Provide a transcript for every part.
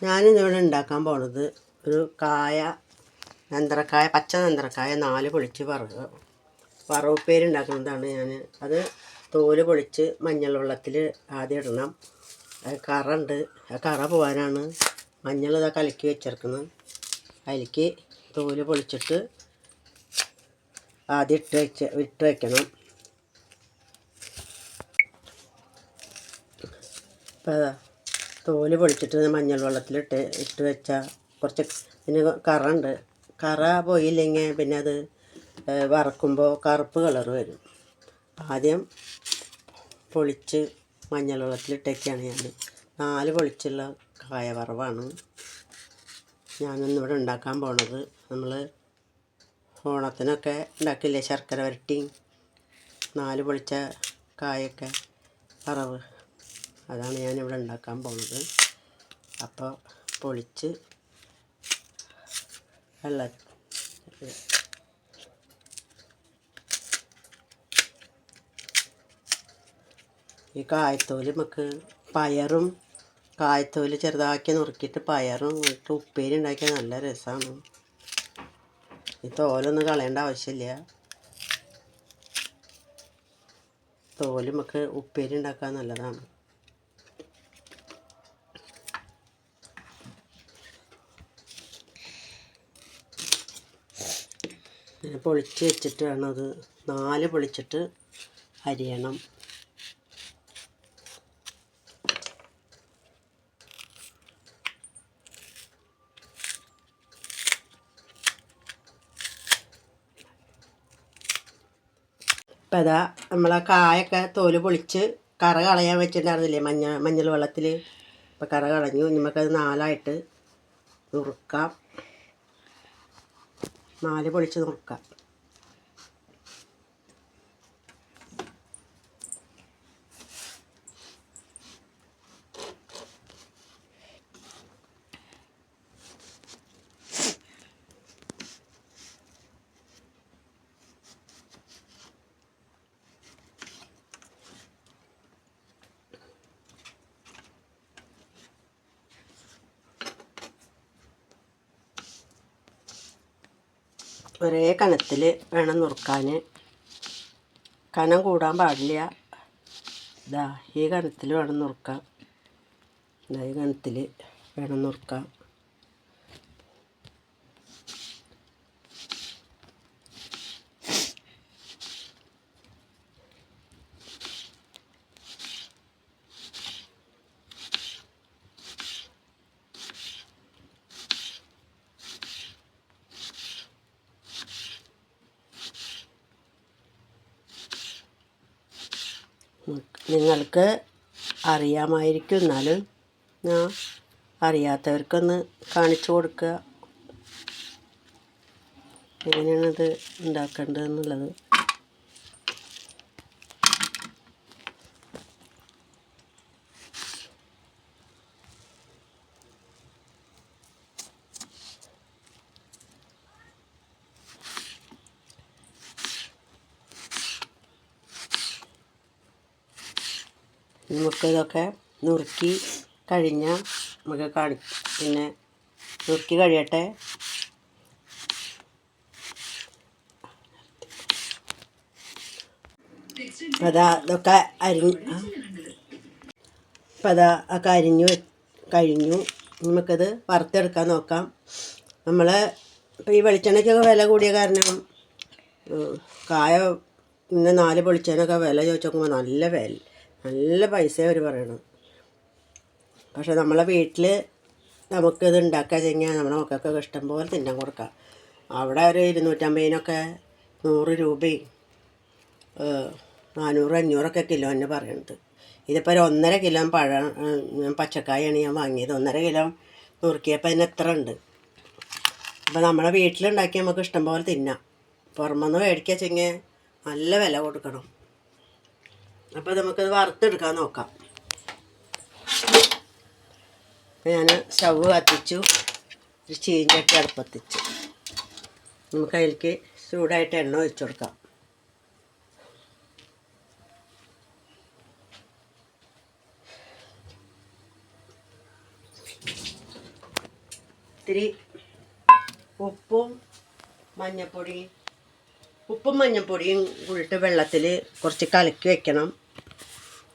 ഞാനിന്നിവിടെ ഉണ്ടാക്കാൻ പോണത് ഒരു നേന്ത്രക്കായ, പച്ച നേന്ത്രക്കായ 4 പൊളിച്ച് വറവുപ്പേരി ഉണ്ടാക്കുന്നതാണ് ഞാൻ. അത് തോല് പൊളിച്ച് മഞ്ഞൾ വെള്ളത്തിൽ ആദ്യം ഇടണം. കറ ഉണ്ട്, ആ കറ പോകാനാണ് മഞ്ഞൾ ഇതാ കലക്കി വെച്ചേക്കുന്നത്. അതിലേക്ക് തോല് പൊളിച്ചിട്ട് ആദ്യം ഇട്ട് വയ്ക്കണം. അപ്പോൾ അതാ തോല് പൊളിച്ചിട്ട് മഞ്ഞൾ വെള്ളത്തിലിട്ട് വെച്ചാൽ കുറച്ച് പിന്നെ കറ ഉണ്ട്. കറ പോയില്ലെങ്കിൽ പിന്നെ അത് വറക്കുമ്പോൾ കറുപ്പ് കളർ വരും. ആദ്യം പൊളിച്ച് മഞ്ഞൾ വെള്ളത്തിലിട്ടൊക്കെയാണ് ഞാൻ 4 പൊളിച്ചുള്ള കായ വറവാണ് ഞാനിന്നിവിടെ ഉണ്ടാക്കാൻ പോണത്. നമ്മൾ ഓണത്തിനൊക്കെ ഉണ്ടാക്കില്ലേ ശർക്കര വരട്ടി 4 പൊളിച്ച കായൊക്കെ വറവ്, അതാണ് ഞാനിവിടെ ഉണ്ടാക്കാൻ പോകുന്നത്. അപ്പോൾ പൊളിച്ച് ഈ കായത്തോല് നമുക്ക് കായത്തോല് ചെറുതാക്കി നുറുക്കിയിട്ട് പയറും ഇട്ട് ഉപ്പേരി ഉണ്ടാക്കിയാൽ നല്ല രസമാണ്. ഈ തോലൊന്നും കളയേണ്ട ആവശ്യമില്ല. തോല് നമുക്ക് ഉപ്പേരി ഉണ്ടാക്കാൻ നല്ലതാണ്. ഇങ്ങനെ പൊളിച്ച് വെച്ചിട്ട് വേണം അത് 4 പൊളിച്ചിട്ട് അരിയണം. ഇപ്പം അതാ നമ്മളെ കായൊക്കെ തോല് പൊളിച്ച് കറ കളയാൻ വെച്ചിട്ടുണ്ടായിരുന്നില്ലേ മഞ്ഞൾ വെള്ളത്തിൽ. ഇപ്പം കറ കളഞ്ഞു. നമുക്കത് 4ആയിട്ട് നുറുക്കാം. 4 പൊളിച്ച് നുറുക്കാം. ഒരേ കനത്തിൽ വേണം നുറുക്കാൻ. കനം കൂടാൻ പാടില്ല. ഇതാ ഈ കനത്തിൽ വേണം നുറുക്കാൻ. ഈ കനത്തിൽ വേണം നുറുക്കാൻ. നിങ്ങൾക്ക് അറിയാമായിരിക്കും, എന്നാലും ഞാൻ അറിയാത്തവർക്കൊന്ന് കാണിച്ചു കൊടുക്കുക എങ്ങനെയാണത് ഉണ്ടാക്കേണ്ടതെന്നുള്ളത്. നമുക്കിതൊക്കെ നുറുക്കി കഴിഞ്ഞാൽ പിന്നെ നുറുക്കി കഴിയട്ടെ. ഇതൊക്കെ അപ്പം ഒക്കെ കഴിഞ്ഞു. നമുക്കത് വറുത്തെടുക്കാൻ നോക്കാം. നമ്മൾ ഇപ്പോൾ ഈ വെളിച്ചെണ്ണയ്ക്കൊക്കെ വില കൂടിയ കാരണം കായ ഇന്ന് 4 പൊളിച്ചതിനൊക്കെ വില ചോദിച്ച് നോക്കുമ്പോൾ നല്ല പൈസ അവർ പറയണം. പക്ഷെ നമ്മളെ വീട്ടിൽ നമുക്കിത് ഉണ്ടാക്കുക കഴിഞ്ഞാൽ നമ്മുടെ മക്കൾക്കൊക്കെ ഇഷ്ടം പോലെ തിന്നാൻ കൊടുക്കാം. അവിടെ ഒരു 250-നൊക്കെ 100 രൂപയും 400-500 കിലോന് പറയണത്. ഇതിപ്പോൾ ഒരു 1.5 കിലോ പച്ചക്കായാണ് ഞാൻ വാങ്ങിയത്. 1.5 കിലോ നുറുക്കിയപ്പോൾ അതിന് എത്ര ഉണ്ട്. അപ്പോൾ നമ്മുടെ വീട്ടിലുണ്ടാക്കി നമുക്ക് ഇഷ്ടം പോലെ തിന്നാം. പുറമെന്ന് മേടിക്കുക വെച്ചെങ്കിൽ നല്ല വില കൊടുക്കണം. അപ്പോൾ നമുക്കത് വറുത്തെടുക്കാൻ നോക്കാം. അപ്പോൾ ഞാൻ സ്റ്റവ് കത്തിച്ചു, ഒരു ചീഞ്ചട്ടി അടുപ്പത്തിച്ചു. നമുക്കതിലേക്ക് ചൂടായിട്ട് എണ്ണ ഒഴിച്ചു കൊടുക്കാം. ഇത്തിരി ഉപ്പും മഞ്ഞൾപ്പൊടിയും കൂടിയിട്ട് വെള്ളത്തിൽ കുറച്ച് കലക്കി വെക്കണം.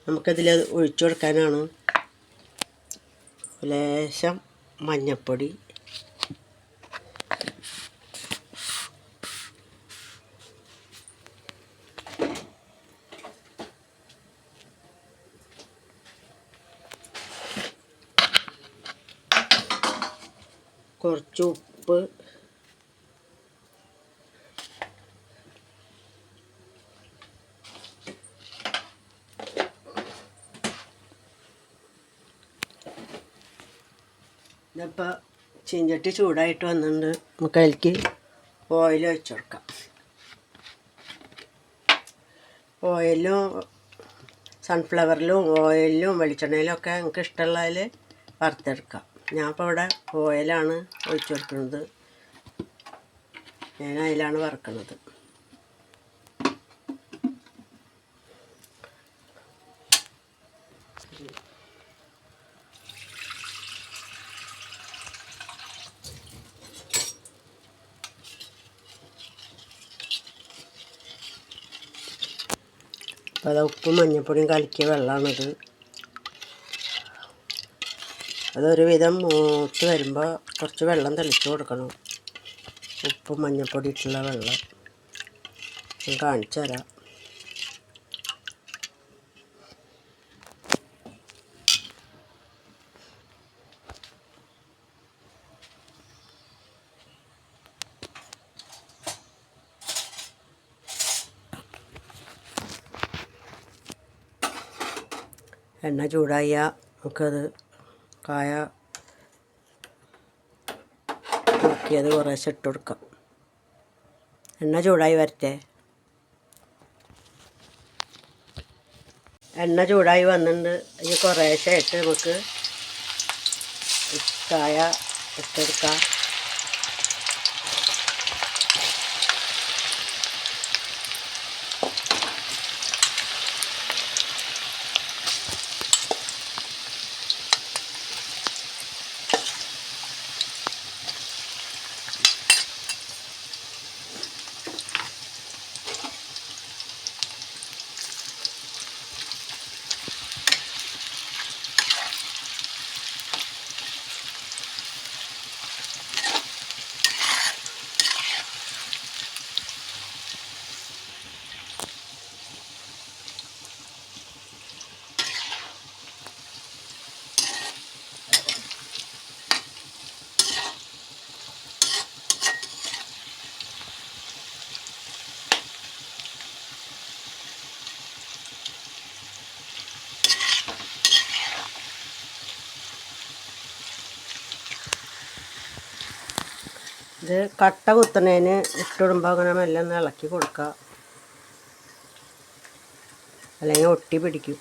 നമുക്കതിൽ ഒഴിച്ചു കൊടുക്കാനാണ്. ലേശം മഞ്ഞൾപ്പൊടി, കുറച്ച് ഉപ്പ്, ഇതിപ്പോൾ ചീഞ്ചട്ടി ചൂടായിട്ട് വന്നിട്ടുണ്ട്. നമുക്ക് അതിലേക്ക് ഓയിൽ ഒഴിച്ച് കൊടുക്കാം. ഓയിലും സൺഫ്ലവറിലും ഓയിലിലും വെളിച്ചെണ്ണയിലും ഒക്കെ നമുക്ക് ഇഷ്ടമുള്ളതിൽ വറുത്തെടുക്കാം. ഞാൻ ഇപ്പോൾ ഇവിടെ ഓയിലാണ് ഒഴിച്ച് കൊടുക്കുന്നത്. ഞാൻ അതിലാണ് വറുക്കുന്നത്. അപ്പോൾ അത് ഉപ്പും മഞ്ഞൾപ്പൊടിയും കലക്കിയ വെള്ളമാണിത്. അതൊരു വിധം മൂത്ത് വരുമ്പോൾ കുറച്ച് വെള്ളം തെളിച്ച് കൊടുക്കണം. ഉപ്പും മഞ്ഞൾപ്പൊടി ഇട്ടുള്ള വെള്ളം ഞാൻ കാണിച്ചു തരാം. എണ്ണ ചൂടായ നമുക്കത് കായ നോക്കിയത് കുറേശ്ശെ ഇട്ട് കൊടുക്കാം. എണ്ണ ചൂടായി വരട്ടെ. എണ്ണ ചൂടായി വന്നിട്ടുണ്ട്. ഈ കുറേശ്ശെ ഇട്ട് നമുക്ക് കായ ഇട്ടെടുക്കാം. ഇത് കട്ട കുത്തുന്നതിന് ഇട്ടിടുമ്പോൾ അങ്ങനെ മെല്ലെ ഒന്ന് ഇളക്കി കൊടുക്കുക, അല്ലെങ്കിൽ ഒട്ടി പിടിക്കും.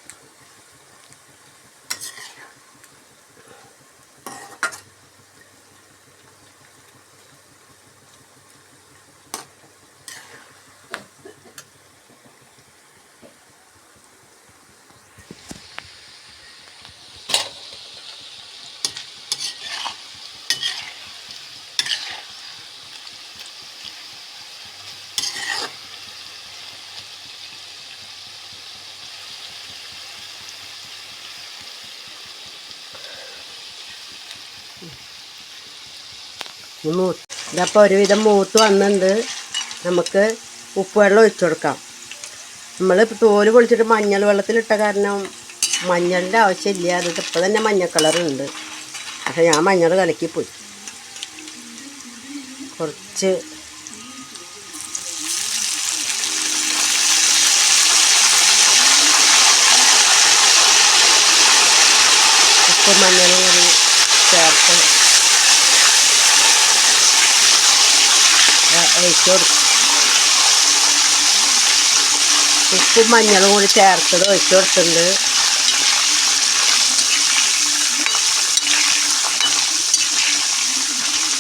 ഇതപ്പോൾ ഒരുവിധം മൂത്ത് വന്നിട്ടുണ്ട്. നമുക്ക് ഉപ്പ് വെള്ളം ഒഴിച്ചു കൊടുക്കാം. നമ്മൾ തോല് പൊളിച്ചിട്ട് മഞ്ഞൾ വെള്ളത്തിലിട്ട കാരണം മഞ്ഞളിൻ്റെ ആവശ്യമില്ല. അത് ഇപ്പോൾ തന്നെ മഞ്ഞ കളറുണ്ട്. പക്ഷെ ഞാൻ മഞ്ഞൾ കലക്കിപ്പോയി. കുറച്ച് ഉപ്പ് മഞ്ഞളും കൂടി ചേർത്ത് ഒഴിച്ചു കൊടുക്കും. ഉപ്പും മഞ്ഞളും കൂടി ചേർത്തത് ഒഴിച്ചു കൊടുത്തിട്ടുണ്ട്.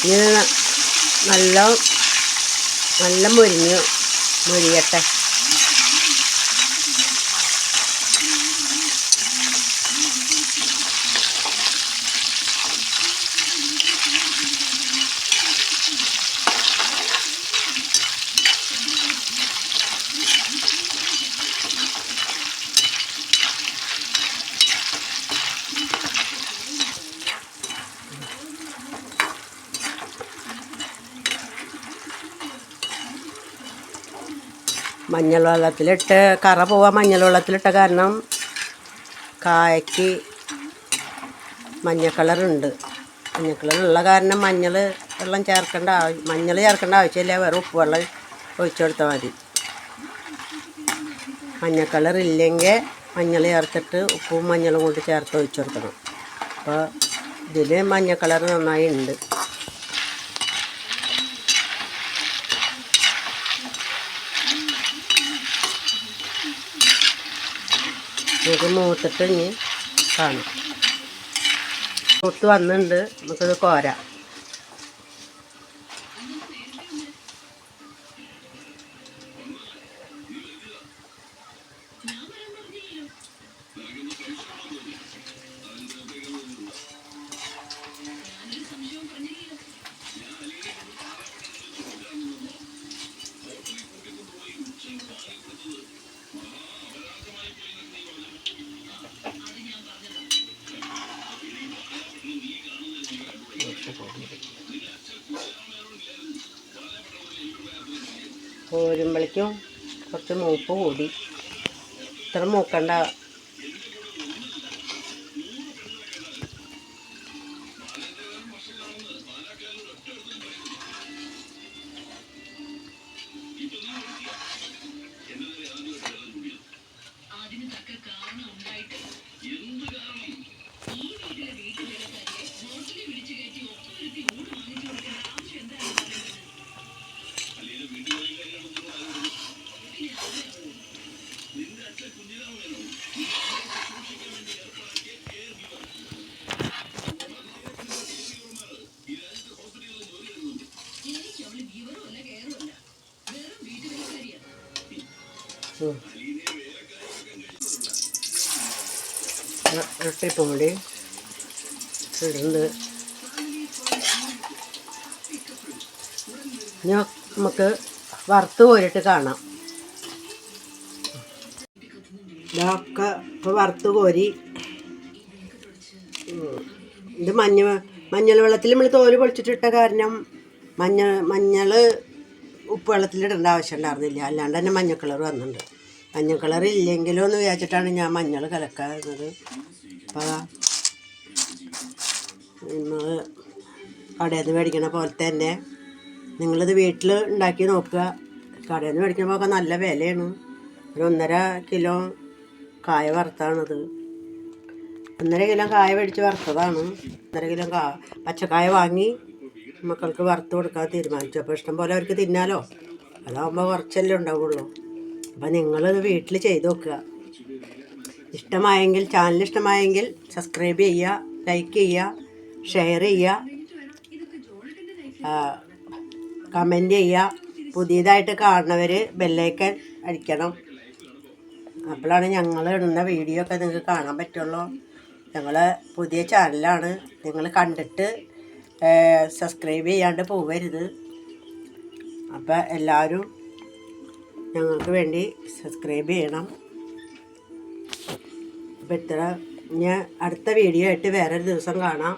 ഇനി നല്ല മുരിയട്ടെ. മഞ്ഞൾ വെള്ളത്തിലിട്ട് കറ പോവാൻ മഞ്ഞൾ വെള്ളത്തിലിട്ട കാരണം കായക്ക് മഞ്ഞ കളറുണ്ട്. മഞ്ഞ കളറുള്ള കാരണം മഞ്ഞൾ വെള്ളം മഞ്ഞൾ ചേർക്കേണ്ട ആവശ്യമില്ല. വേറെ ഉപ്പ് വെള്ളം ഒഴിച്ചു കൊടുത്താൽ മതി. മഞ്ഞ കളറില്ലെങ്കിൽ മഞ്ഞൾ ചേർത്തിട്ട് ഉപ്പും മഞ്ഞളും കൊണ്ട് ചേർത്ത് ഒഴിച്ചു കൊടുക്കണം. അപ്പോൾ ഇതിൽ മഞ്ഞ കളർ നന്നായി ഉണ്ട്. നമുക്ക് മൂത്തിട്ട് ഇനി കാണാം. മൂത്ത് വന്നിട്ടുണ്ട്. നമുക്കിത് കോരാം. കോരുമ്പോഴേക്കും കുറച്ച് മൂപ്പ് കൂടി. ഇത്ര മൂക്കണ്ട. ഇരട്ടിപ്പം കൂടി ഇടുന്നത്. ഇനി നമുക്ക് വറുത്ത് കോരിട്ട് കാണാം. ഇതൊക്കെ ഇപ്പോൾ വറുത്ത് കോരി. ഇത് മഞ്ഞൾ വെള്ളത്തിൽ നമ്മൾ തോല് പൊളിച്ചിട്ടിട്ട കാരണം മഞ്ഞൾ ഉപ്പ് വെള്ളത്തിലിടേണ്ട ആവശ്യം ഉണ്ടായിരുന്നില്ല. അല്ലാണ്ട് തന്നെ മഞ്ഞ കളർ വന്നിട്ടുണ്ട്. മഞ്ഞ കളർ ഇല്ലെങ്കിലോ എന്ന് വിചാരിച്ചിട്ടാണ് ഞാൻ മഞ്ഞൾ കലക്കുന്നത്. അപ്പോൾ നിങ്ങൾ കടയിൽ നിന്ന് മേടിക്കണ പോലെ തന്നെ നിങ്ങളിത് വീട്ടിൽ ഉണ്ടാക്കി നോക്കുക. കടയിൽ നിന്ന് മേടിക്കുമ്പോൾ ഒക്കെ നല്ല വിലയാണ്. ഒരു 1.5 കിലോ കായ വറുത്താണിത്. 1.5 കിലോ കായ മേടിച്ച് വറുത്തതാണ്. 1.5 കിലോ പച്ചക്കായ വാങ്ങി മക്കൾക്ക് വറുത്ത് കൊടുക്കാൻ തീരുമാനിച്ചു. അപ്പോൾ ഇഷ്ടം പോലെ അവർക്ക് തിന്നാലോ. അതാകുമ്പോൾ കുറച്ചല്ലേ ഉണ്ടാവുള്ളൂ. അപ്പോൾ നിങ്ങളിത് വീട്ടിൽ ചെയ്ത് നോക്കുക. ചാനൽ ഇഷ്ടമായെങ്കിൽ സബ്സ്ക്രൈബ് ചെയ്യുക, ലൈക്ക് ചെയ്യുക, ഷെയർ ചെയ്യുക, കമൻറ്റ് ചെയ്യുക. പുതിയതായിട്ട് കാണുന്നവർ ബെല്ലൈക്കൻ അടിക്കണം. അപ്പോഴാണ് ഞങ്ങൾ ഇടുന്ന വീഡിയോ ഒക്കെ നിങ്ങൾക്ക് കാണാൻ പറ്റുള്ളൂ. ഞങ്ങൾ പുതിയ ചാനലാണ്. നിങ്ങൾ കണ്ടിട്ട് സബ്സ്ക്രൈബ് ചെയ്യാണ്ട് പോകരുത്. അപ്പോൾ എല്ലാവരും ഞങ്ങൾക്ക് വേണ്ടി സബ്സ്ക്രൈബ് ചെയ്യണം. അപ്പോൾ ഇനി അടുത്ത വീഡിയോ ആയിട്ട് വേറൊരു ദിവസം കാണാം.